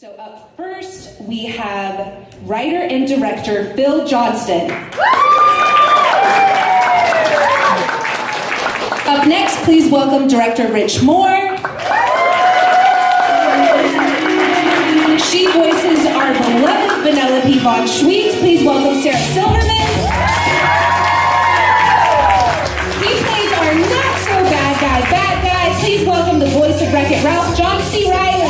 So up first, we have writer and director Phil Johnston. Up next, please welcome director Rich Moore. She voices our beloved Vanellope von Schweetz. Please welcome Sarah Silverman. He plays our not-so-bad guy. Please welcome the voice of Wreck-It Ralph, John C. Reilly.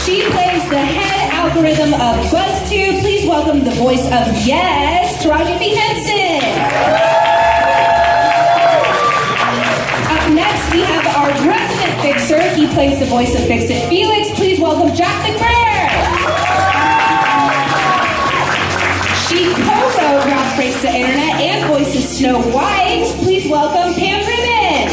She plays the head algorithm of BuzzTube. Please welcome the voice of Yes, Taraji P. Henson. Up next, we have our resident fixer. He plays the voice of Fix-It Felix. Please welcome Jack McBrayer. She co-wrote Ralph Breaks the Internet and voices Snow White. Please welcome Pam Ribbon.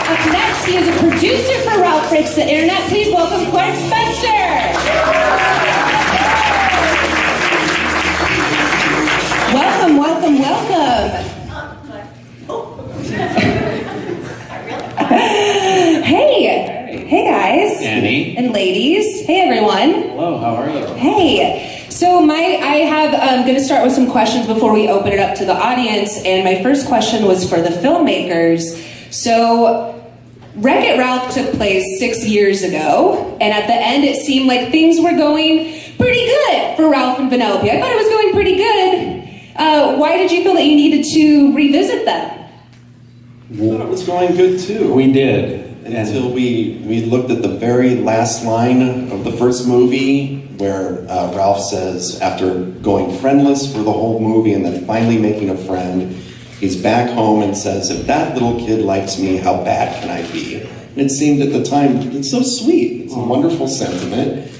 Up next, he is a producer for Ralph Breaks the Internet. Please welcome Clark Spencer. Welcome. Hey guys. Annie. And ladies. Hey everyone. Hello, how are you? Hey. So I'm going to start with some questions before we open it up to the audience. And my first question was for the filmmakers. So Wreck-It Ralph took place 6 years ago, and at the end it seemed like things were going pretty good for Ralph and Vanellope. I thought it was going pretty good. Why did you feel that you needed to revisit them? I thought it was going good too. We did. Until we looked at the very last line of the first movie, where Ralph says, after going friendless for the whole movie and then finally making a friend, he's back home and says, if that little kid likes me, how bad can I be? And it seemed at the time, it's so sweet. It's a wonderful sentiment.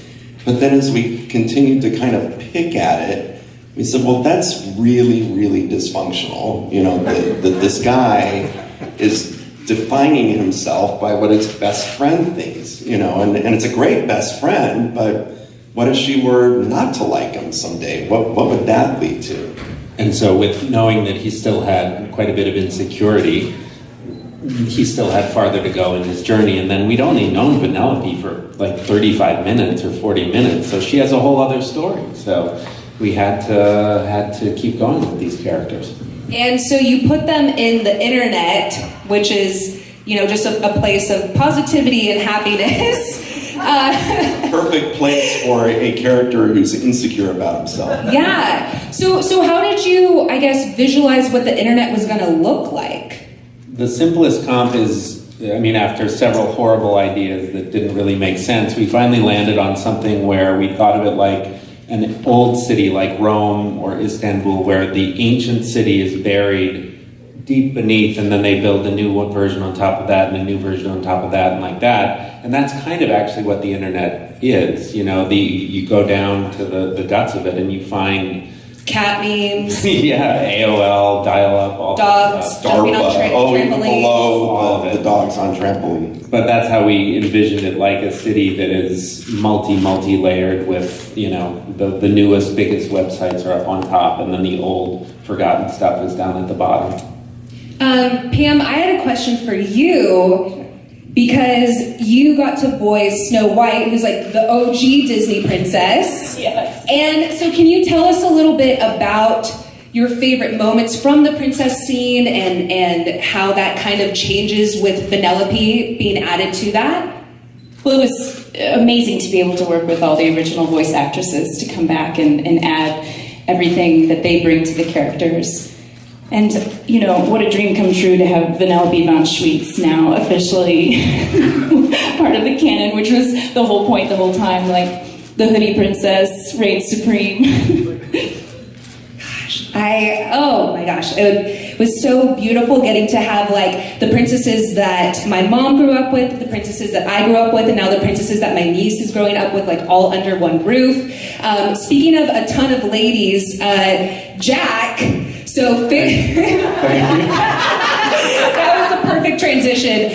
But then as we continued to kind of pick at it, we said, well, that's really, really dysfunctional. You know, that this guy is defining himself by what his best friend thinks, you know, and it's a great best friend, but what if she were not to like him someday? What would that lead to? And so with knowing that he still had quite a bit of insecurity, he still had farther to go in his journey. And then we'd only known Vanellope for like 35 minutes or 40 minutes. So she has a whole other story. So we had to keep going with these characters. And so you put them in the internet, which is, you know, just a place of positivity and happiness. Perfect place for a character who's insecure about himself. Yeah. So how did you, I guess, visualize what the internet was going to look like? The simplest comp is, I mean, after several horrible ideas that didn't really make sense, we finally landed on something where we thought of it like an old city like Rome or Istanbul, where the ancient city is buried deep beneath, and then they build a new version on top of that and a new version on top of that and like that. And that's kind of actually what the internet is. You know, you go down to the guts of it and you find cat memes. Yeah, AOL, dial-up, all dogs that stuff. jumping on trampolines. The dogs on trampolines. But that's how we envisioned it, like a city that is multi-layered with, you know, the newest, biggest websites are up on top, and then the old, forgotten stuff is down at the bottom. Pam, I had a question for you, because you got to voice Snow White, who's like the OG Disney princess. Yes. And so can you tell us a little bit about your favorite moments from the princess scene and how that kind of changes with Vanellope being added to that? Well, it was amazing to be able to work with all the original voice actresses to come back and add everything that they bring to the characters. And, you know, what a dream come true to have Vanellope von Schweetz now officially part of the canon, which was the whole point the whole time, like the hoodie princess reigns supreme. Oh my gosh, it was so beautiful getting to have like the princesses that my mom grew up with, the princesses that I grew up with, and now the princesses that my niece is growing up with, like all under one roof. Speaking of a ton of ladies, Jack, so that was the perfect transition.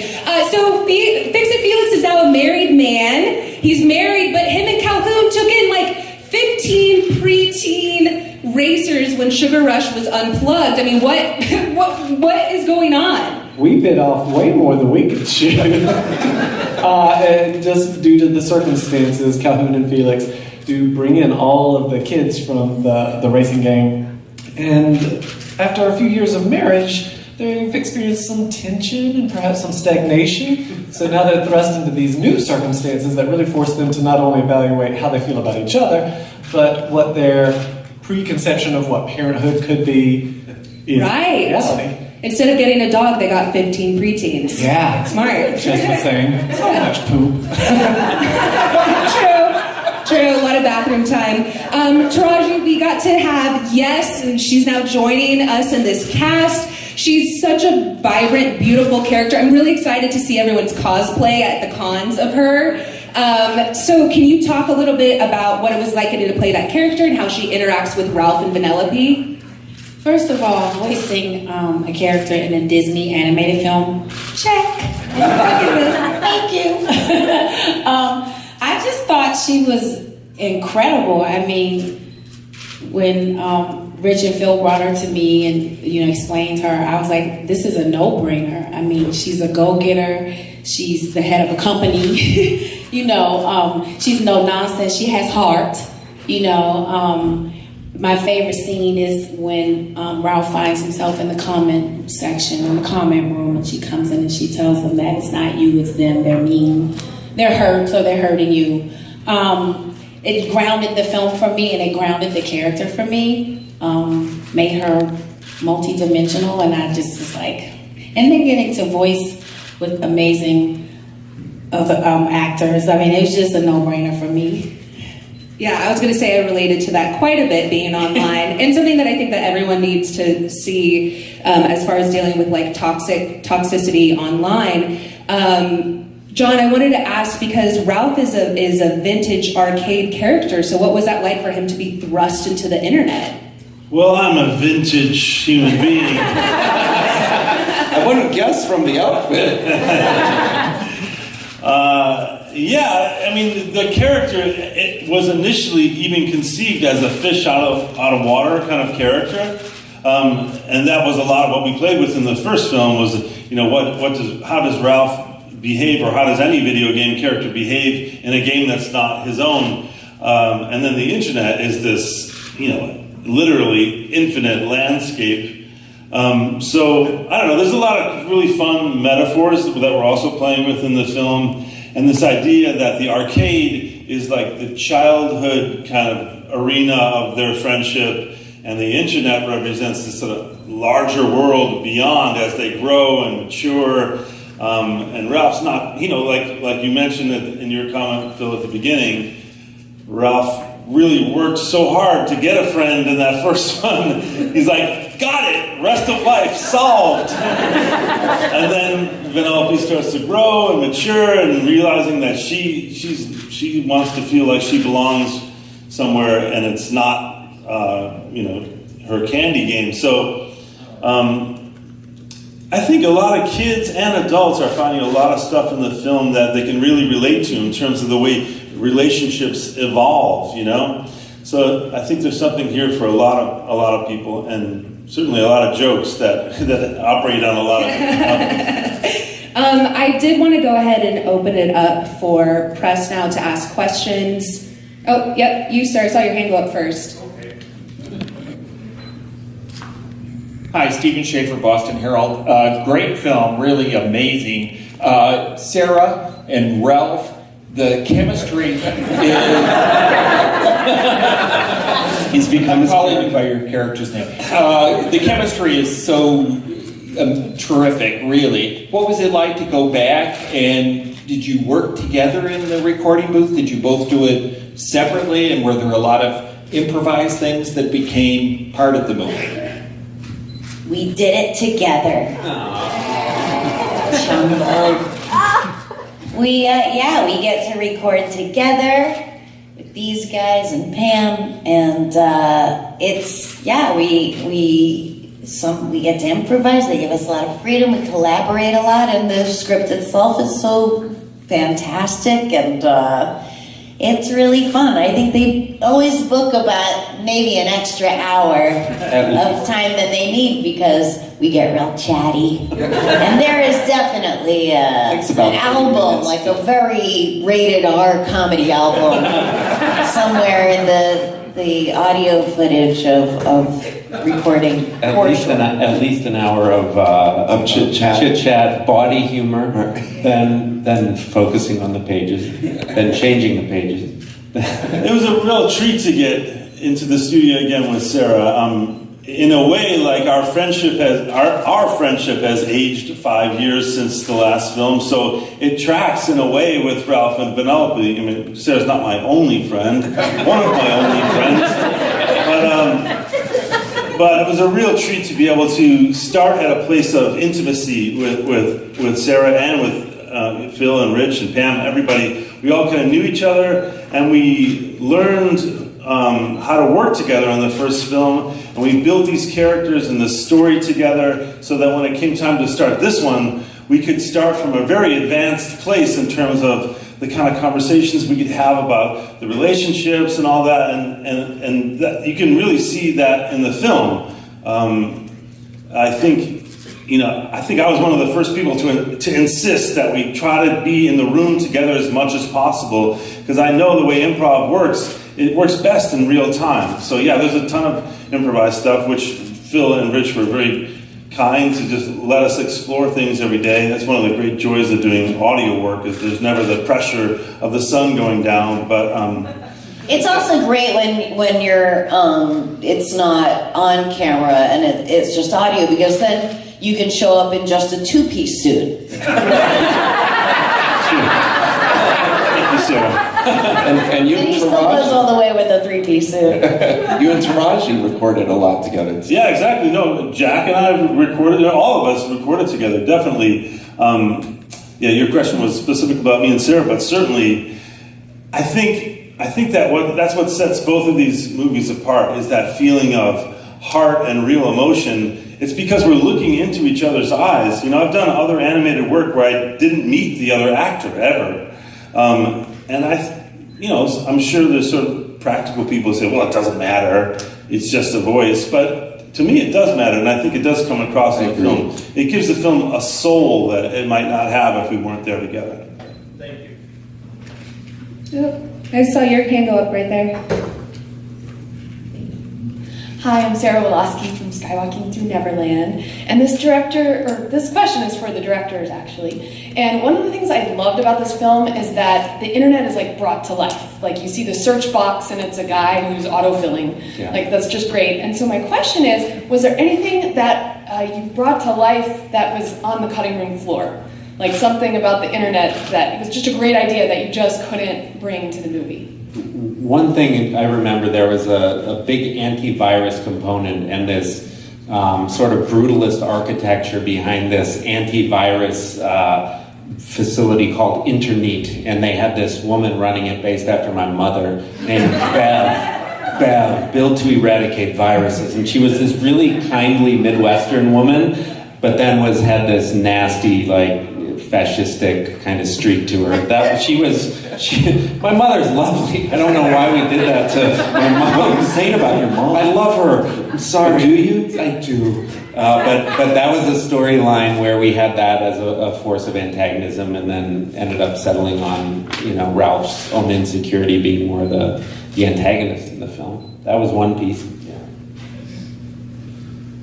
So Fix-It Felix is now a married man. He's married, but him and Calhoun took in like 15 preteen racers when Sugar Rush was unplugged. I mean, what is going on? We bit off way more than we could chew. And just due to the circumstances, Calhoun and Felix do bring in all of the kids from the racing game. And after a few years of marriage, they've experienced some tension and perhaps some stagnation. So now they're thrust into these new circumstances that really force them to not only evaluate how they feel about each other, but what their preconception of what parenthood could be is reality. Instead of getting a dog, they got 15 preteens. Yeah. Smart. Just the same. So much poop. True, a lot of bathroom time. Taraji, we got to have Yes, and she's now joining us in this cast. She's such a vibrant, beautiful character. I'm really excited to see everyone's cosplay at the cons of her. So can you talk a little bit about what it was like getting to play that character and how she interacts with Ralph and Vanellope? First of all, voicing a character in a Disney animated film, check. Thank you. I just thought she was incredible. I mean, when Rich and Phil brought her to me and explained her, I was like, this is a no-brainer. I mean, she's a go-getter. She's the head of a company. She's no nonsense. She has heart. My favorite scene is when Ralph finds himself in the comment section, in the comment room, and she comes in and she tells them that it's not you, it's them, they're mean, they're hurt, so they're hurting you. It grounded the film for me, and it grounded the character for me, made her multi-dimensional, and I just was like, and then getting to voice with amazing actors. I mean, it was just a no-brainer for me. Yeah, I was going to say I related to that quite a bit being online, and something that I think that everyone needs to see as far as dealing with like toxicity online. John, I wanted to ask, because Ralph is a vintage arcade character, so what was that like for him to be thrust into the internet? Well, I'm a vintage human being. I wouldn't guess from the outfit. Yeah, I mean, the character, it was initially even conceived as a fish out of water kind of character. And that was a lot of what we played with in the first film was, how does Ralph behave, or how does any video game character behave in a game that's not his own? And then the internet is this, literally infinite landscape. So, I don't know, there's a lot of really fun metaphors that we're also playing with in the film. And this idea that the arcade is like the childhood kind of arena of their friendship, and the internet represents this sort of larger world beyond as they grow and mature. And Ralph's not, like you mentioned in your comment, Phil, at the beginning, Ralph really worked so hard to get a friend in that first one. He's like, got it, rest of life solved. And then Vanellope starts to grow and mature and realizing that she wants to feel like she belongs somewhere, and it's not her candy game. So I think a lot of kids and adults are finding a lot of stuff in the film that they can really relate to in terms of the way relationships evolve, So I think there's something here for a lot of people, and certainly a lot of jokes that operate on a lot of I did want to go ahead and open it up for press now to ask questions. Oh, yep, you, sir. I saw your hand go up first. Hi, Stephen Schaefer, Boston Herald. Great film, really amazing. Sarah and Ralph, the chemistry is... He's become calling you by your character's name. The chemistry is so terrific, really. What was it like to go back, and did you work together in the recording booth? Did you both do it separately, and were there a lot of improvised things that became part of the movie? We did it together. We get to record together with these guys and Pam, and we get to improvise. They give us a lot of freedom. We collaborate a lot, and the script itself is so fantastic, and It's really fun. I think they always book about maybe an extra hour of time that they need because we get real chatty. And there is definitely an album, like a very rated R comedy album, somewhere in the audio footage of recording. At least an hour of chit-chat, body humor, then focusing on the pages, then changing the pages. It was a real treat to get into the studio again with Sarah. In a way, like our friendship has aged 5 years since the last film, so it tracks in a way with Ralph and Vanellope. I mean, Sarah's not my only friend, one of my only friends, but it was a real treat to be able to start at a place of intimacy with Sarah and with Phil and Rich and Pam, everybody. We all kind of knew each other, and we learned how to work together on the first film, and we built these characters and the story together so that when it came time to start this one, we could start from a very advanced place in terms of the kind of conversations we could have about the relationships and all that, and that, you can really see that in the film. I think I was one of the first people to insist that we try to be in the room together as much as possible, because I know the way improv works, it works best in real time. So yeah, there's a ton of improvised stuff, which Phil and Rich were very kind to just let us explore things every day. That's one of the great joys of doing audio work, is there's never the pressure of the sun going down. But it's also great when you're it's not on camera and it's just audio, because then you can show up in just a two-piece suit. Thank you, Sarah. And you and he still goes all the way with a three-piece suit. You and Taraji recorded a lot together. Yeah, exactly. No, Jack and I recorded, all of us recorded together, definitely. Yeah, your question was specific about me and Sarah, but certainly, I think that's what sets both of these movies apart, is that feeling of heart and real emotion. It's because we're looking into each other's eyes. You know, I've done other animated work where I didn't meet the other actor ever. And I'm sure there's sort of practical people who say, well, it doesn't matter, it's just a voice. But to me, it does matter, and I think it does come across in the film. It gives the film a soul that it might not have if we weren't there together. Thank you. Oh, I saw your hand go up right there. Hi, I'm Sarah Woloski from Skywalking Through Neverland, and this question is for the directors, actually. And one of the things I loved about this film is that the internet is like brought to life. Like, you see the search box and it's a guy who's autofilling. Yeah. Like, that's just great. And so my question is, was there anything that you brought to life that was on the cutting room floor? Like something about the internet that was just a great idea that you just couldn't bring to the movie? One thing I remember, there was a big antivirus component and this sort of brutalist architecture behind this antivirus facility called Internet, and they had this woman running it based after my mother named Bev, built to eradicate viruses. And she was this really kindly Midwestern woman, but then had this nasty, like, fascistic kind of streak to her. My mother's lovely. I don't know why we did that to my mom. What are you saying about your mom? I love her. I'm sorry. Do you? I do. But that was a storyline where we had that as a force of antagonism, and then ended up settling on, Ralph's own insecurity being more the antagonist in the film. That was one piece.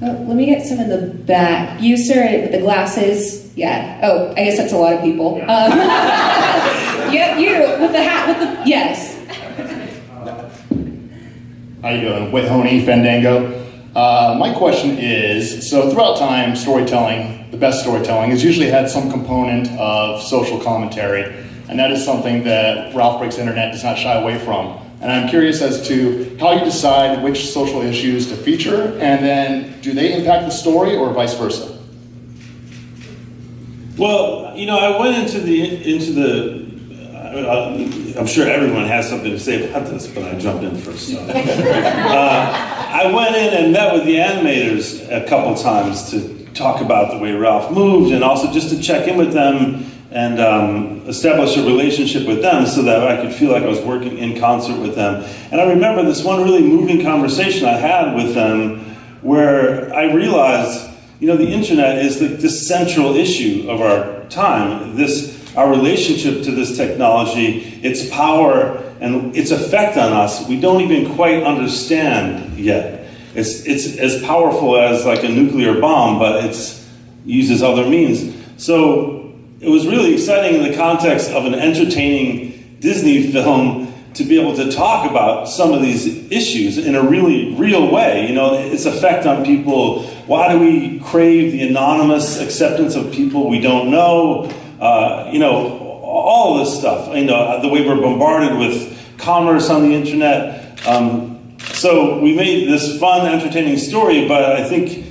Oh, let me get some in the back. You, sir, with the glasses. Yeah. Oh, I guess that's a lot of people. Yeah, you with the hat. Yes. How you doing? With Honey Fandango. My question is: so throughout time, storytelling, the best storytelling, has usually had some component of social commentary, and that is something that Ralph Breaks the Internet does not shy away from. And I'm curious as to how you decide which social issues to feature, and then do they impact the story or vice versa? Well, I went into the I'm sure everyone has something to say about this, but I jumped in first. So. I went in and met with the animators a couple times to talk about the way Ralph moved, and also just to check in with them and establish a relationship with them so that I could feel like I was working in concert with them. And I remember this one really moving conversation I had with them where I realized, you know, the internet is this central issue of our time. Our relationship to this technology, its power and its effect on us, we don't even quite understand yet. It's as powerful as like a nuclear bomb, but it uses other means. So it was really exciting in the context of an entertaining Disney film to be able to talk about some of these issues in a really real way. You know, its effect on people. Why do we crave the anonymous acceptance of people we don't know? You know, all of this stuff. You know, the way we're bombarded with commerce on the internet. So we made this fun, entertaining story, but I think,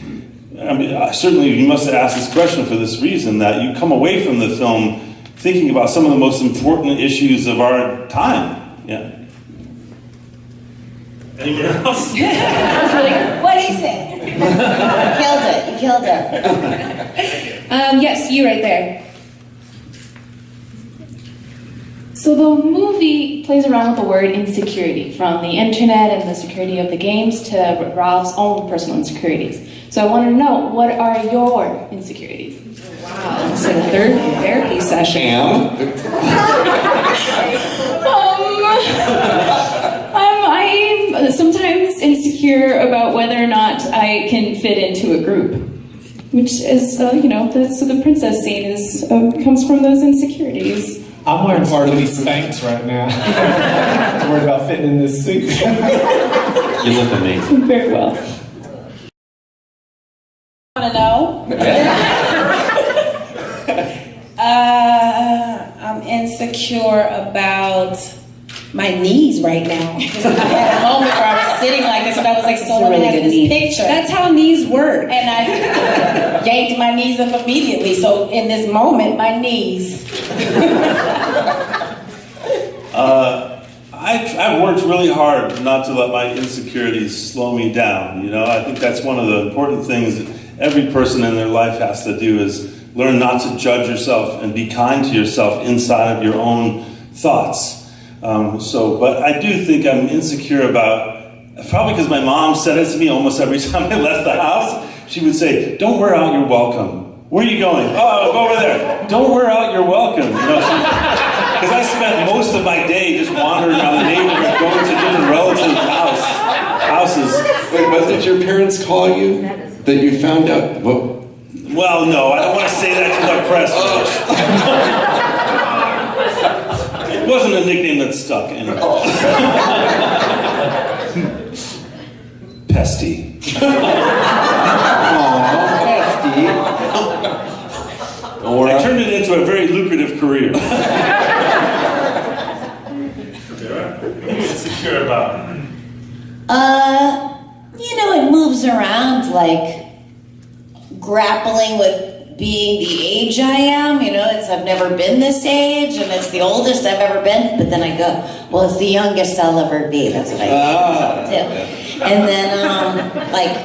I mean, certainly you must have asked this question for this reason, that you come away from the film thinking about some of the most important issues of our time. Yeah. Anyone else? What do you say? You killed it. Yes, you right there. So the movie plays around with the word insecurity, from the internet and the security of the games to Ralph's own personal insecurities. So I want to know, what are your insecurities? Wow, so the third therapy session. I'm sometimes insecure about whether or not I can fit into a group, which is, you know, the princess scene is comes from those insecurities. I'm wearing part of these Spanx right now. I'm worried about fitting in this suit. You look amazing. Very well. Want to know? I'm insecure about my knees right now. Because I had a moment where I was sitting like this, and I was like, so let me have this picture. That's how knees work. And I yanked my knees up immediately. So in this moment, my knees. I've worked really hard not to let my insecurities slow me down. You know, I think that's one of the important things that every person in their life has to do, is learn not to judge yourself and be kind to yourself inside of your own thoughts. But I do think I'm insecure about, probably because my mom said it to me almost every time I left the house. She would say, "Don't wear out your welcome." "Where are you going?" "Oh, I'll go over there." "Don't wear out your welcome." You know, because I spent most of my day just wandering around the neighborhood, going to different relatives' houses. Wait, what did your parents call you? That you found out? Well, no, I don't want to say that to the press. It wasn't a nickname that stuck anyway. Pesty. Pesty. I turned it into a very lucrative career. Insecure about? You know, it moves around, like grappling with being the age I am. You know, I've never been this age, and it's the oldest I've ever been. But then I go, well, it's the youngest I'll ever be. That's what I think too. And then, like,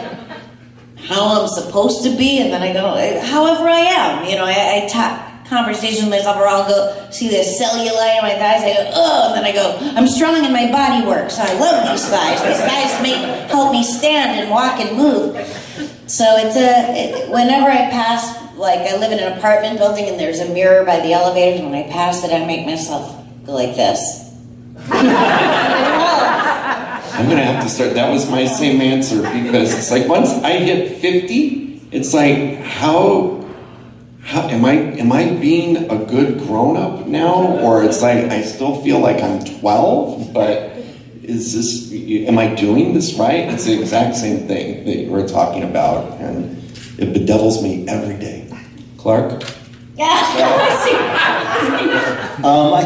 how I'm supposed to be, and then I go, however I am. You know, I talk conversations with myself, or I'll go see the cellulite on my thighs. I go, oh, and then I go, I'm strong and my body works. I love these thighs. These thighs help me stand and walk and move. So whenever I pass, like, I live in an apartment building and there's a mirror by the elevators, and when I pass it, I make myself go like this. I'm gonna have to start. That was my same answer, because it's like once I hit 50, it's like how am I being a good grown-up now, or it's like I still feel like I'm 12, but am I doing this right? It's the exact same thing that you were talking about, and it bedevils me every day. Clark? I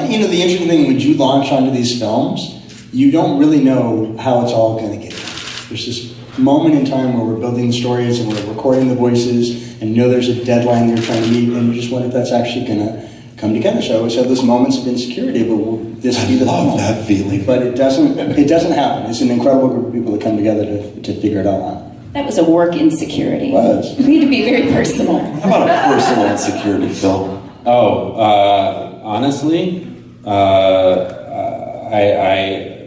think, the interesting thing, when you launch onto these films, you don't really know how it's all going to get done. There's this moment in time where we're building the stories and we're recording the voices, and there's a deadline you're trying to meet, and you just wonder if that's actually going to come together. So I always have those moments of insecurity, but will this be the film? I love that feeling. But it doesn't happen. It's an incredible group of people that come together to figure it all out. That was a work insecurity. It was. We need to be very personal. How about a personal insecurity, Phil? Honestly,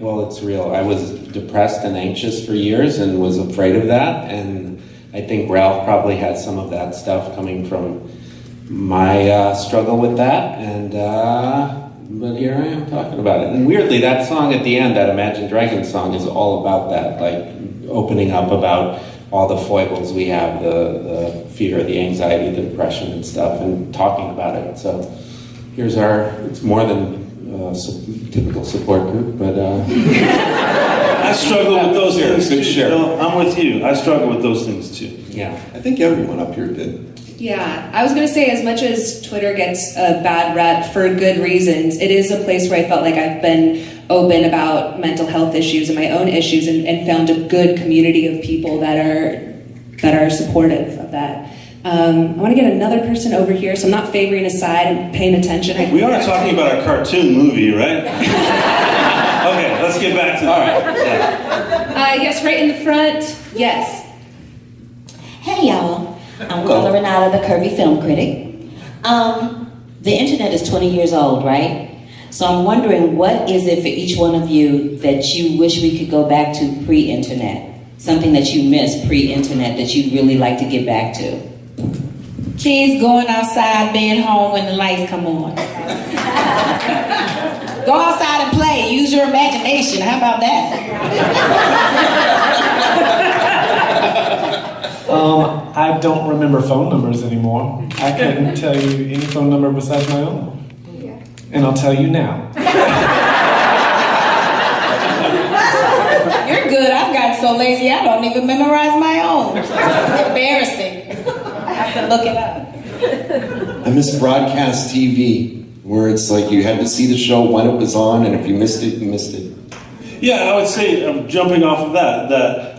well, it's real. I was depressed and anxious for years and was afraid of that. And I think Ralph probably had some of that stuff coming from my struggle with that. And but here I am talking about it. And weirdly, that song at the end, that Imagine Dragons song, is all about that, like opening up about all the foibles we have, the fear, the anxiety, the depression and stuff, and talking about it. So here's it's more than typical support group, but I struggle with those things too. No, I'm with you. I struggle with those things too. Yeah. I think everyone up here did. Yeah, I was going to say, as much as Twitter gets a bad rep for good reasons, it is a place where I felt like I've been open about mental health issues and my own issues, and found a good community of people that are supportive of that. I want to get another person over here, so I'm not favoring a side, I'm paying attention. We are talking about a cartoon movie, right? Okay, let's get back to that. All right. Yeah. Yes, right in the front. Yes. Hey, y'all. I'm Carla Renata, the Curvy Film Critic. The internet is 20 years old, right? So I'm wondering, what is it for each one of you that you wish we could go back to pre-internet? Something that you missed pre-internet that you'd really like to get back to? Kids going outside, being home when the lights come on. Go outside and play. Use your imagination. How about that? I don't remember phone numbers anymore. I couldn't tell you any phone number besides my own. And I'll tell you now. You're good. I've gotten so lazy I don't even memorize my own. It's embarrassing. I have to look it up. I miss broadcast TV, where it's like you had to see the show when it was on, and if you missed it, you missed it. Yeah, I would say, jumping off of that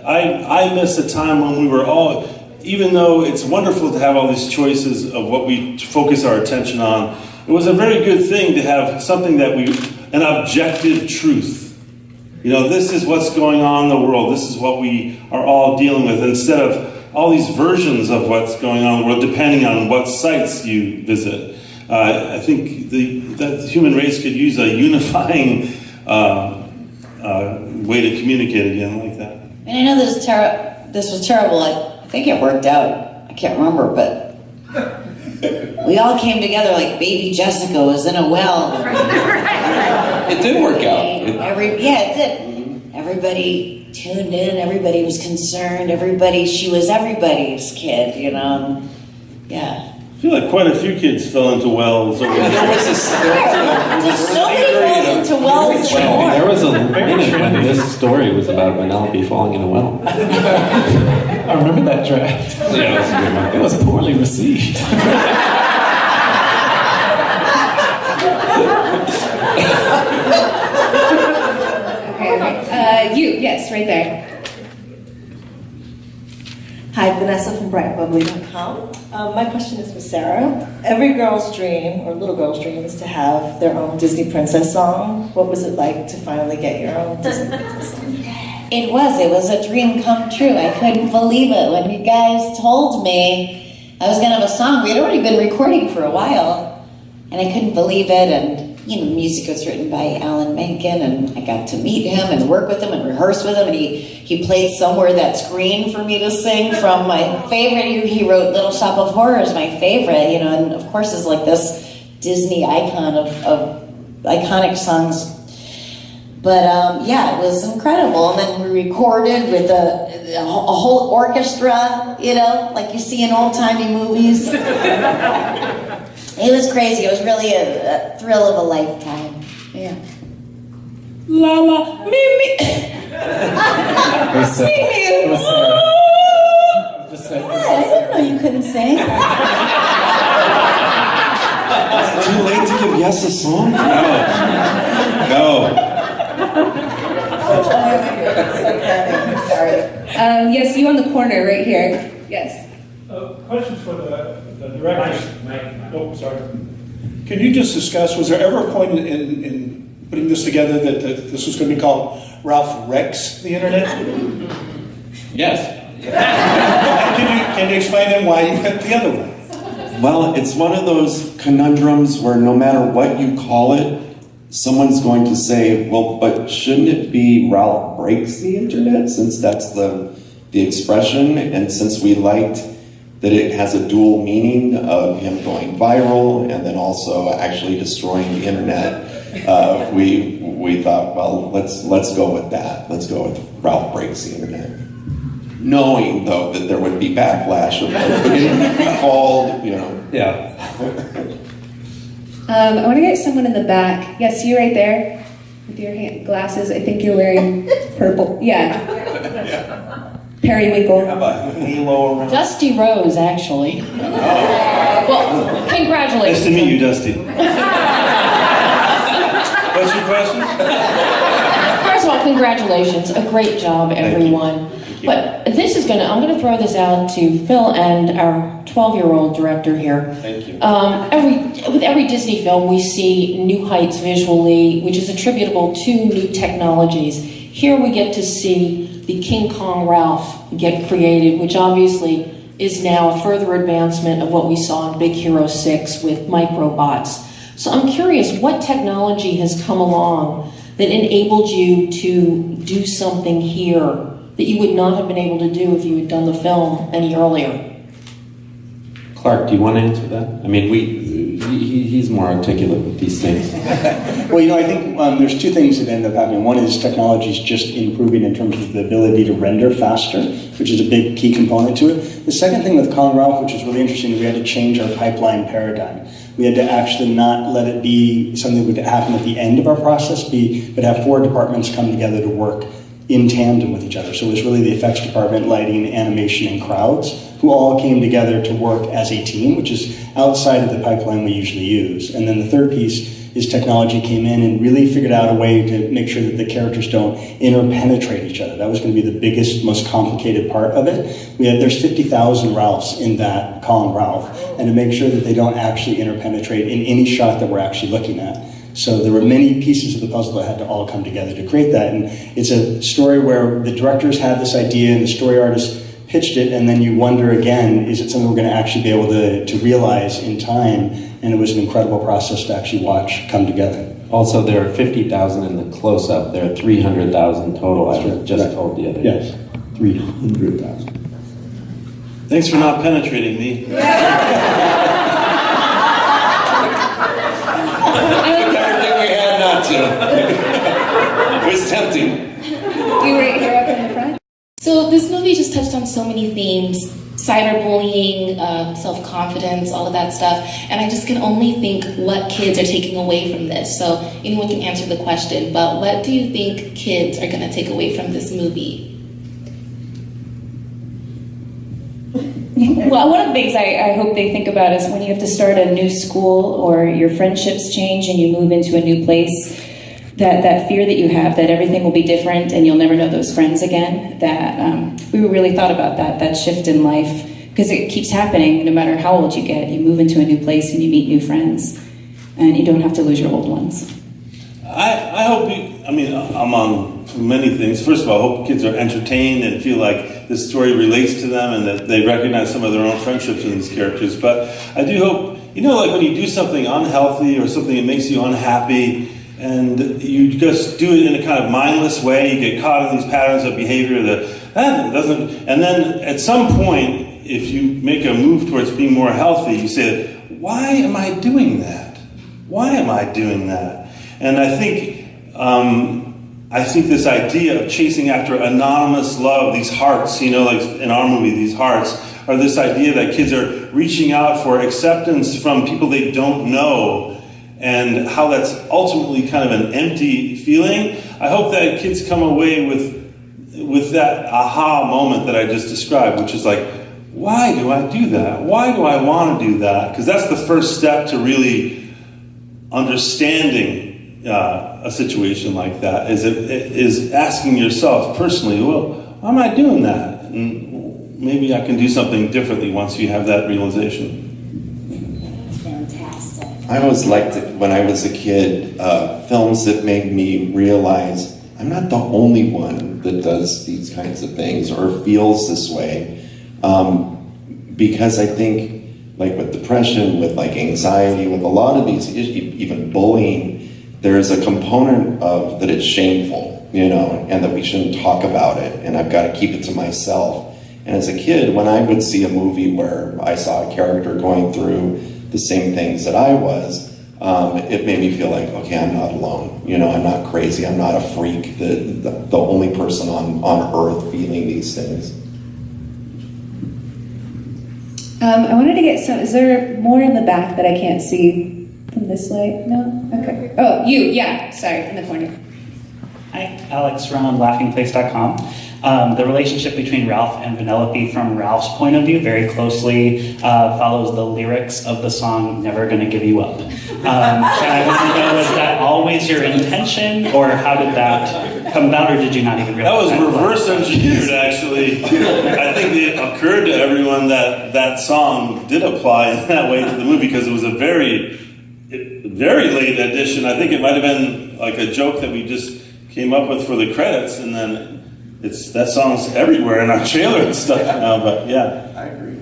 I miss a time when we were all, even though it's wonderful to have all these choices of what we focus our attention on, it was a very good thing to have something an objective truth. You know, this is what's going on in the world. This is what we are all dealing with, instead of all these versions of what's going on in the world, depending on what sites you visit. I think that the human race could use a unifying way to communicate again like that. And I know this was terrible. I think it worked out. I can't remember, but we all came together like baby Jessica was in a well. It did work out. It did. Everybody tuned in. Everybody was concerned. She was everybody's kid, you know. Yeah. I feel like quite a few kids fell into wells. Nobody falls into wells anymore. There was a minute when this story was about Vanellope falling in a well. I remember that draft. Yeah, it was a good one. It was poorly received. Yes, right there. Hi, Vanessa from brightbubbly.com. My question is for Sarah. Every girl's dream, or little girl's dream, is to have their own Disney princess song. What was it like to finally get your own Disney princess song? It was a dream come true. I couldn't believe it when you guys told me I was gonna have a song. We had already been recording for a while, and I couldn't believe it. And you know, music was written by Alan Menken, and I got to meet him and work with him and rehearse with him. And he played Somewhere That's Green for me to sing from my favorite. He wrote Little Shop of Horrors, my favorite, you know, and of course is like this Disney icon of iconic songs. But yeah, it was incredible. And then we recorded with a whole orchestra, you know, like you see in old-timey movies. It was crazy. It was really a thrill of a lifetime. Yeah. La la, me. It was I didn't know you couldn't sing. Too late to give Yes a song? No. Yes, you on the corner right here. Yes. Question for the director. Oh, sorry. Can you just discuss, was there ever a point in putting this together that this was going to be called Ralph Wrecks the Internet? Yes. Can you explain then why you went the other way? Well, it's one of those conundrums where no matter what you call it, someone's going to say, well, but shouldn't it be Ralph breaks the internet, since that's the expression, and since we liked that it has a dual meaning of him going viral and then also actually destroying the internet, we thought, well, let's go with that. Let's go with Ralph breaks the internet. Knowing, though, that there would be backlash of getting called, you know. Yeah. I want to get someone in the back. Yes, you right there with your glasses. I think you're wearing purple. Yeah. Periwinkle. How about halo around? Dusty Rose, actually. Well, congratulations. Nice to meet you, Dusty. What's your question? First of all, congratulations. A great job, everyone. But this is I'm gonna throw this out to Phil and our 12-year-old director here. Thank you. With every Disney film, we see new heights visually, which is attributable to new technologies. Here we get to see the King Kong Ralph get created, which obviously is now a further advancement of what we saw in Big Hero 6 with microbots. So I'm curious, what technology has come along that enabled you to do something here that you would not have been able to do if you had done the film any earlier? Clark, do you want to answer that? I mean, he's more articulate with these things. Well, you know, I think there's two things that end up happening. One is technology is just improving in terms of the ability to render faster, which is a big key component to it. The second thing with Kong Ralph, which is really interesting, we had to change our pipeline paradigm. We had to actually not let it be something that would happen at the end of our process, but have 4 departments come together to work in tandem with each other. So it was really the effects department, lighting, animation, and crowds, who all came together to work as a team, which is outside of the pipeline we usually use. And then the third piece is technology came in and really figured out a way to make sure that the characters don't interpenetrate each other. That was going to be the biggest, most complicated part of it. There's 50,000 Ralphs in that Kong Ralph, and to make sure that they don't actually interpenetrate in any shot that we're actually looking at. So there were many pieces of the puzzle that had to all come together to create that. And it's a story where the directors had this idea and the story artists pitched it, and then you wonder again, is it something we're going to actually be able to realize in time? And it was an incredible process to actually watch come together. Also, there are 50,000 in the close-up. There are 300,000 total, I just told the other day. Yes, 300,000. Thanks for not penetrating me. Everything we had not to. It was tempting. You right here up in the front. So this movie just touched on so many themes: cyberbullying, self-confidence, all of that stuff. And I just can only think what kids are taking away from this. So anyone can answer the question, but what do you think kids are going to take away from this movie? Well, one of the things I hope they think about is when you have to start a new school or your friendships change and you move into a new place, that fear that you have that everything will be different and you'll never know those friends again, that we really thought about that shift in life, because it keeps happening no matter how old you get. You move into a new place and you meet new friends, and you don't have to lose your old ones. I hope I'm on many things. First of all, I hope kids are entertained and feel like this story relates to them and that they recognize some of their own friendships in these characters. But I do hope, like when you do something unhealthy or something that makes you unhappy, and you just do it in a kind of mindless way, you get caught in these patterns of behavior that doesn't, and then at some point, if you make a move towards being more healthy, you say, why am I doing that? Why am I doing that? And I think this idea of chasing after anonymous love, these hearts, like in our movie, these hearts, are this idea that kids are reaching out for acceptance from people they don't know, and how that's ultimately kind of an empty feeling. I hope that kids come away with that aha moment that I just described, which is like, why do I do that? Why do I want to do that? Because that's the first step to really understanding a situation like that, is asking yourself personally, well, why am I doing that? And maybe I can do something differently once you have that realization. I always liked it when I was a kid, films that made me realize I'm not the only one that does these kinds of things or feels this way. Because I think like with depression, with like anxiety, with a lot of these issues, even bullying, there's a component of that it's shameful, you know, and that we shouldn't talk about it, and I've got to keep it to myself. And as a kid, when I would see a movie where I saw a character going through the same things that I was, it made me feel like, okay, I'm not alone. You know, I'm not crazy. I'm not a freak. The only person on earth feeling these things. I wanted to get some. Is there more in the back that I can't see from this light? No? Okay. Oh, you. Yeah. Sorry, in the corner. Hi, Alex from laughingplace.com. The relationship between Ralph and Vanellope from Ralph's point of view very closely follows the lyrics of the song Never Gonna Give You Up. And I want to know, was that always your intention, or how did that come about, or did you not even realize that? Was reverse engineered, actually. I think it occurred to everyone that that song did apply in that way to the movie, because it was a very late addition. I think it might have been like a joke that we just came up with for the credits, and then that song's everywhere in our trailer and stuff now, but yeah. I agree.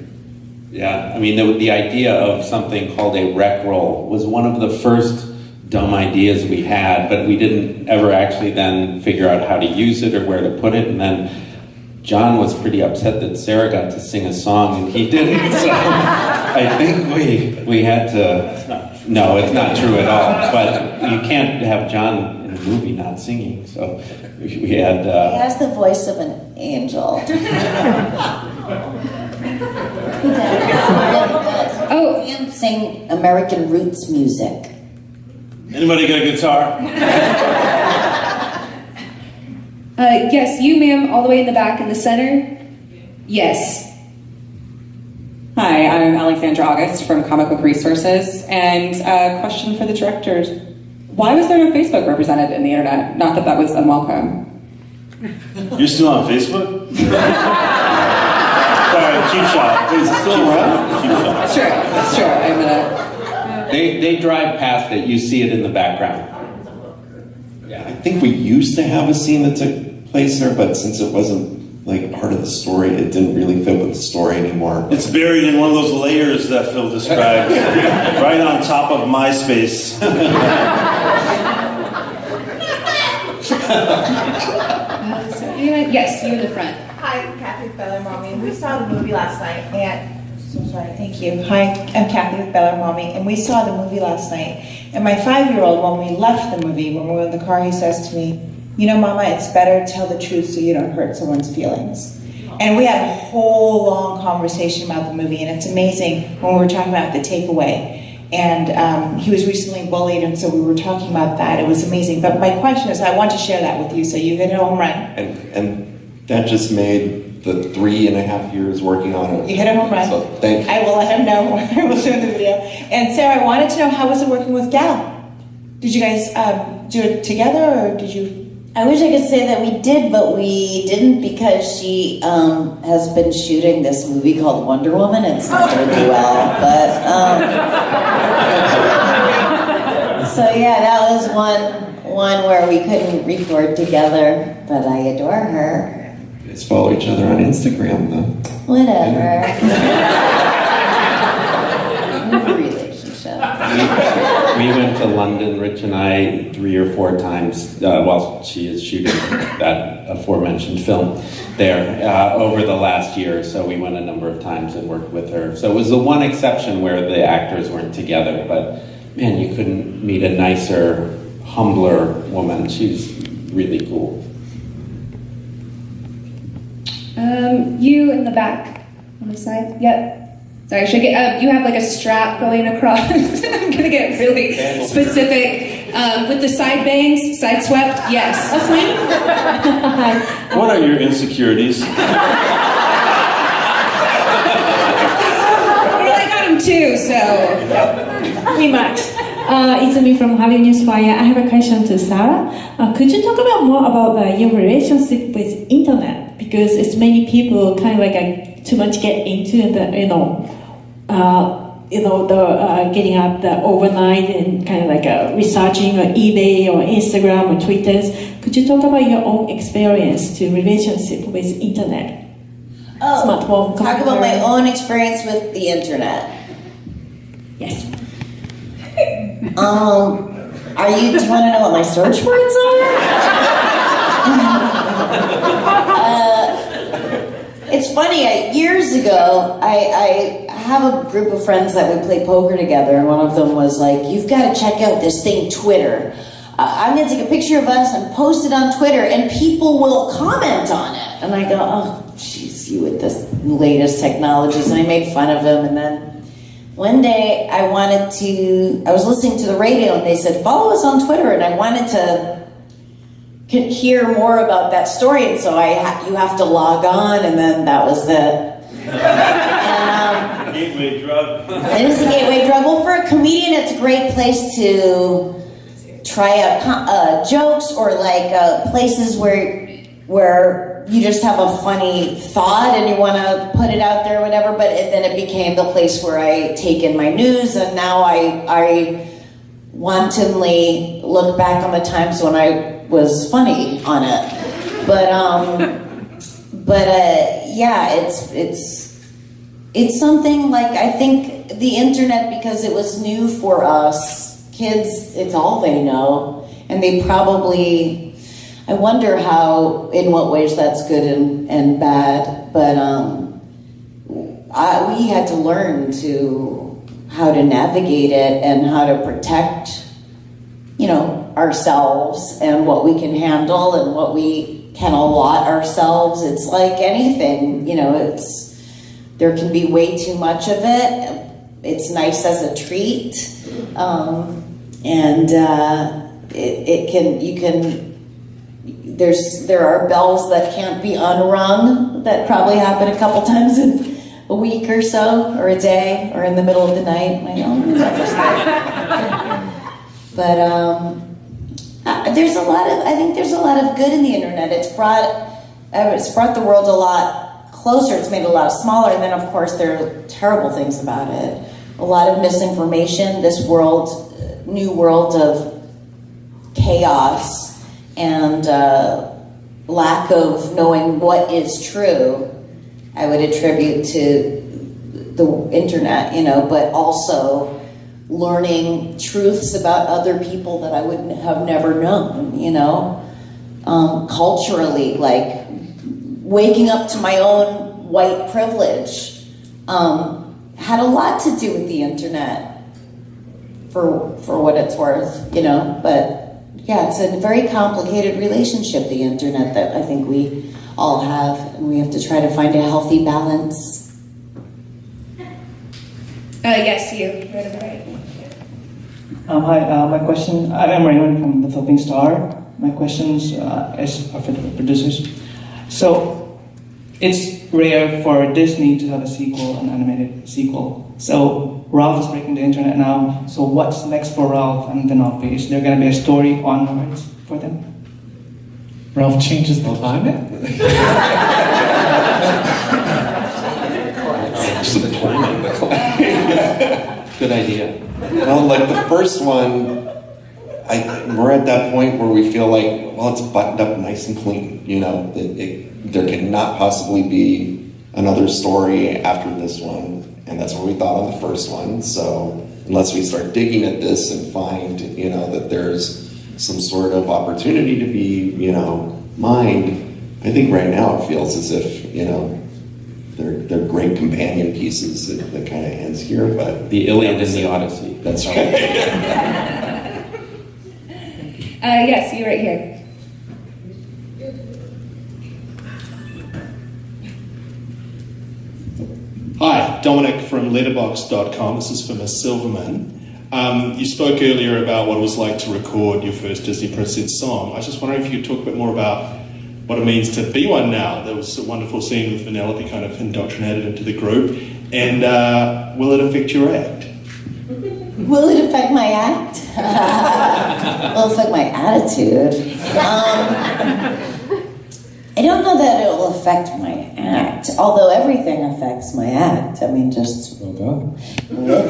Yeah, I mean, the idea of something called a rec roll was one of the first dumb ideas we had, but we didn't ever actually then figure out how to use it or where to put it, and then John was pretty upset that Sarah got to sing a song and he didn't, so I think we had to... No, it's not true at all, but you can't have John in a movie not singing, so we had... He has the voice of an angel. Oh, him sing American roots music. Anybody got a guitar? Yes, you, ma'am, all the way in the back in the center. Yes. Hi, I'm Alexandra August from Comic Book Resources, and a question for the directors. Why was there no Facebook represented in the internet? Not that that was unwelcome. You're still on Facebook? Sorry, cheap shot. Is it still around? Cheap shot. Sure. I'm They drive past it. You see it in the background. Yeah, I think we used to have a scene that took place there, but since it wasn't like part of the story, it didn't really fit with the story anymore. It's buried in one of those layers that Phil described, right on top of MySpace. Yes, you in the front. Hi, Kathy with Bella Mommy. We saw the movie last night, and so sorry. Thank you. Hi, I'm Kathy with Bella Mommy, and we saw the movie last night. And my 5-year-old, when we left the movie, when we were in the car, he says to me, "You know, Mama, it's better to tell the truth so you don't hurt someone's feelings." And we had a whole long conversation about the movie, and it's amazing when we were talking about the takeaway. And he was recently bullied, and so we were talking about that. It was amazing. But my question is, I want to share that with you, so you hit a home run. And that just made the 3.5 years working on it. You hit a home run. So thank you. I will let him know when I will show him the video. And Sarah, I wanted to know, how was it working with Gal? Did you guys do it together, or did you? I wish I could say that we did, but we didn't, because she has been shooting this movie called Wonder Woman. It's not going to do well, but so yeah, that was one where we couldn't record together, but I adore her. Let's follow each other on Instagram, though. Whatever. We went to London, Rich and I, 3 or 4 times while she is shooting that aforementioned film there over the last year or so. We went a number of times and worked with her. So it was the one exception where the actors weren't together, but man, you couldn't meet a nicer, humbler woman. She's really cool. You in the back on the side. Yep. Sorry, should I get, you have like a strap going across. I'm gonna get really specific. With the side bangs, side swept, yes. That's me. What are your insecurities? Well, I got them too, so. Pretty much. It's me from Harvey Newswire. I have a question to Sarah. Could you talk about more about your relationship with internet? Because it's many people kind of like too much get into the getting up the overnight and kind of like researching on eBay or Instagram or Twitter. Could you talk about your own experience to relationship with internet? Oh, Smartphone, talk about my own experience with the internet. Yes. Do you want to know what my search words are? It's funny, years ago, I have a group of friends that would play poker together, and one of them was like, you've got to check out this thing, Twitter. I'm going to take a picture of us and post it on Twitter, and people will comment on it. And I go, oh, jeez, you with this latest technologies, and I made fun of him, and then one day I was listening to the radio and they said, follow us on Twitter, and I wanted to hear more about that story, and so you have to log on, and then that was it. Gateway drug. It is a gateway drug. Well, for a comedian, it's a great place to try out jokes, or like places where you just have a funny thought and you want to put it out there or whatever, but then it became the place where I take in my news, and now I wantonly look back on the times when I was funny on it. But yeah, it's something like, I think the internet, because it was new for us, kids, it's all they know, and they probably, I wonder in what ways that's good and bad, but we had to learn how to navigate it and how to protect, ourselves and what we can handle and what we can allot ourselves. It's like anything, there can be way too much of it. It's nice as a treat, there are bells that can't be unrung that probably happen a couple times in a week or so, or a day, or in the middle of the night. But there's a lot of good in the internet. It's brought the world a lot closer. It's made it a lot smaller, and then of course there are terrible things about it. A lot of misinformation. This new world of chaos and lack of knowing what is true, I would attribute to the internet, but also learning truths about other people that I would have never known, culturally, like waking up to my own white privilege had a lot to do with the internet, for what it's worth, but yeah, it's a very complicated relationship, the internet, that I think we all have, and we have to try to find a healthy balance. Yes, you. Right over right. Hi, my question, I'm Raymond from the Philippine Star. My questions are for the producers. So, it's rare for Disney to have a sequel, an animated sequel. So, Ralph is breaking the internet now. So, what's next for Ralph and Vanellope? Is there going to be a story onwards for them? Ralph changes the climate? Good idea. Well, like the first one, we're at that point where we feel like, well, it's buttoned up nice and clean. There cannot possibly be another story after this one. And that's what we thought on the first one. So unless we start digging at this and find, that there's some sort of opportunity to be, mined, I think right now it feels as if, they're great companion pieces that kind of ends here. But the Iliad and the Odyssey. That's right. Yes, you right here. Hi, Dominic from letterboxd.com. This is for Miss Silverman. You spoke earlier about what it was like to record your first Disney Princess song. I was just wondering if you could talk a bit more about what it means to be one now. There was a wonderful scene with Vanellope kind of indoctrinated into the group. And will it affect your act? Will it affect my act? Will it affect my attitude? I don't know that it will affect my act, although everything affects my act. I mean, just living. But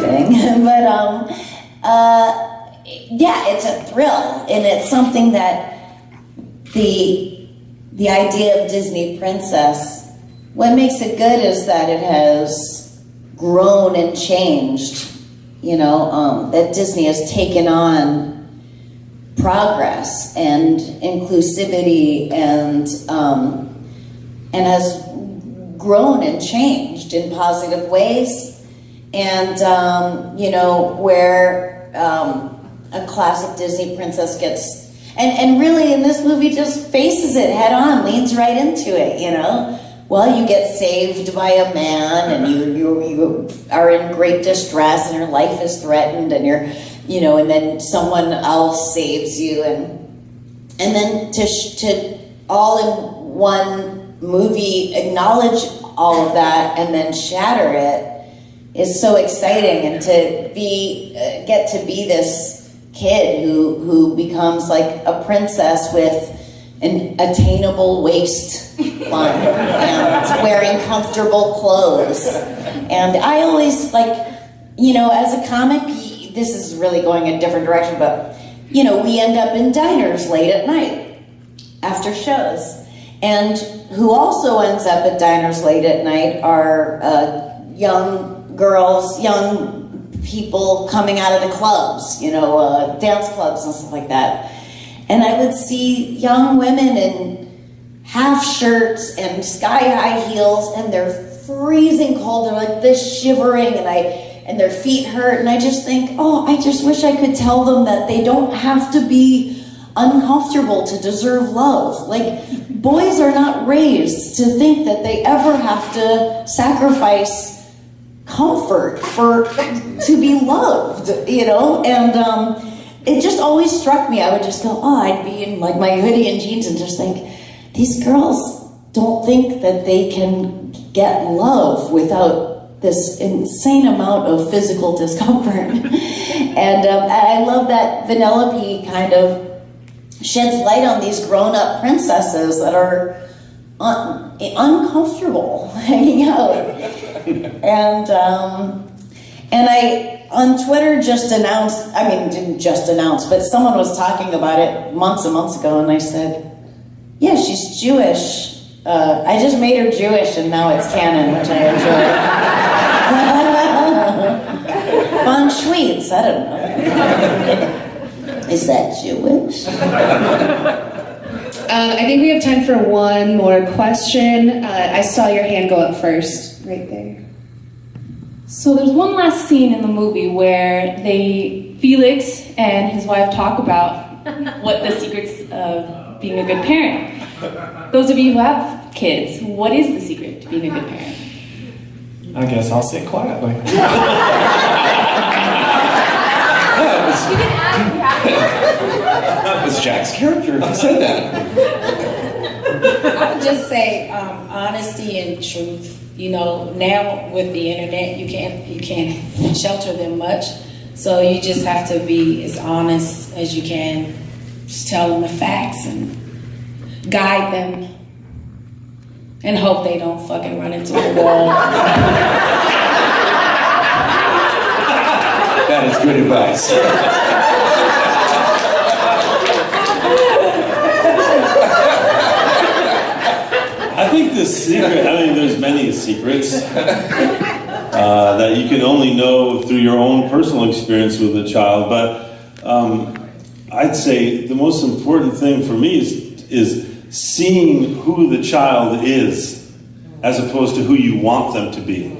yeah, it's a thrill, and it's something that the idea of Disney Princess, what makes it good is that it has grown and changed that Disney has taken on progress and inclusivity and has grown and changed in positive ways. And, where a classic Disney princess gets, and really in this movie just faces it head on, leans right into it, Well, you get saved by a man and you are in great distress and your life is threatened and and then someone else saves you and then to all in one movie acknowledge all of that and then shatter it is so exciting, and to get to be this kid who becomes like a princess with an attainable waistline and wearing comfortable clothes. And I always as a comic, this is really going a different direction, but we end up in diners late at night after shows. And who also ends up at diners late at night are young girls, young people coming out of the clubs, dance clubs and stuff like that. And I would see young women in half shirts and sky-high heels, and they're freezing cold. They're like this shivering, and their feet hurt. And I just think, I just wish I could tell them that they don't have to be uncomfortable to deserve love. Like, boys are not raised to think that they ever have to sacrifice comfort to be loved, and it just always struck me. I would just go, I'd be in like my hoodie and jeans and just think, these girls don't think that they can get love without this insane amount of physical discomfort. And I love that Vanellope kind of sheds light on these grown-up princesses that are uncomfortable hanging out. And I, on Twitter, didn't just announce, but someone was talking about it months and months ago, and I said, yeah, she's Jewish. I just made her Jewish, and now it's canon, which I enjoy. Von Schweetz, I don't know. Is that Jewish? I think we have time for one more question. I saw your hand go up first, right there. So there's one last scene in the movie where Felix and his wife talk about what the secrets of being a good parent. Those of you who have kids, what is the secret to being a good parent? I guess I'll sit quietly. That was Jack's character. He said that. I would just say honesty and truth. Now with the internet, you can't shelter them much. So you just have to be as honest as you can. Just tell them the facts and guide them, and hope they don't fucking run into a wall. That is good advice. I think the secret, there's many secrets that you can only know through your own personal experience with a child, but I'd say the most important thing for me is seeing who the child is as opposed to who you want them to be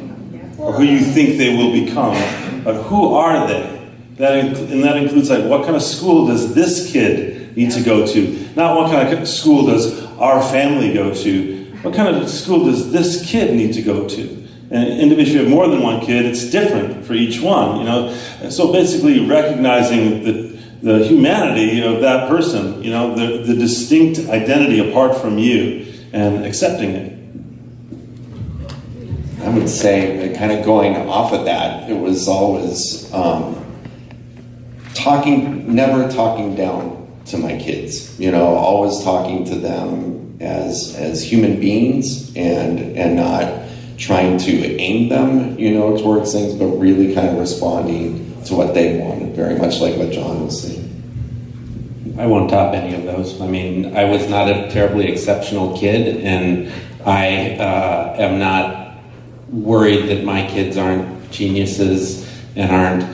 or who you think they will become. But who are they? That includes what kind of school does this kid need to go to? Not what kind of school does our family go to? What kind of school does this kid need to go to? And if you have more than one kid, it's different for each one, So basically recognizing the humanity of that person, the distinct identity apart from you, and accepting it. I would say, kind of going off of that, it was always never talking down to my kids, always talking to them as human beings and not trying to aim them, towards things, but really kind of responding to what they wanted, very much like what John was saying. I won't top any of those. I was not a terribly exceptional kid, and I am not worried that my kids aren't geniuses and aren't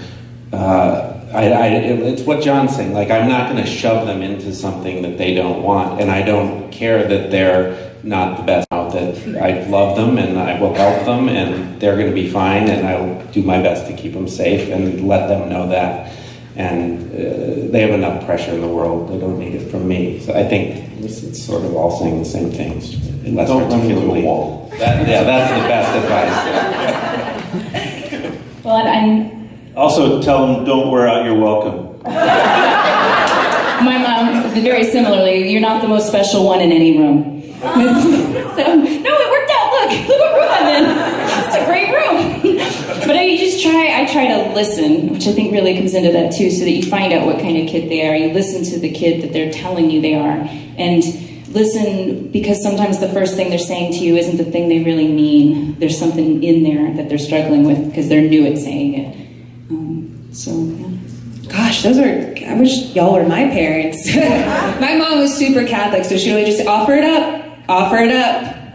It's what John's saying. Like, I'm not going to shove them into something that they don't want, and I don't care that they're not the best. That I love them and I will help them, and they're going to be fine, and I'll do my best to keep them safe and let them know that. And they have enough pressure in the world; they don't need it from me. So I think it's sort of all saying the same things, less Don't run into articulately. the wall. That's the best advice. Well, and Also, tell them don't wear out your welcome. my mom, very similarly, you're not the most special one in any room. So, no, it worked out. Look what room I'm in. It's a great room. But I try to listen, which I think really comes into that too, so that you find out what kind of kid they are. You listen to the kid that they're telling you they are, and listen, because sometimes the first thing they're saying to you isn't the thing they really mean. There's something in there that they're struggling with because they're new at saying it. Gosh, I wish y'all were my parents. My mom was super Catholic, so she would just offer it up.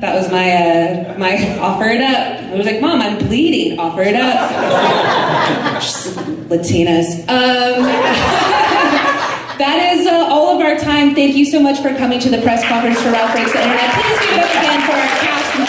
That was my offer it up. I was like, Mom, I'm bleeding. Offer it up. Just Latinas. That is all of our time. Thank you so much for coming to the press conference for Ralph Breaks the Internet. Please give it up again for our cast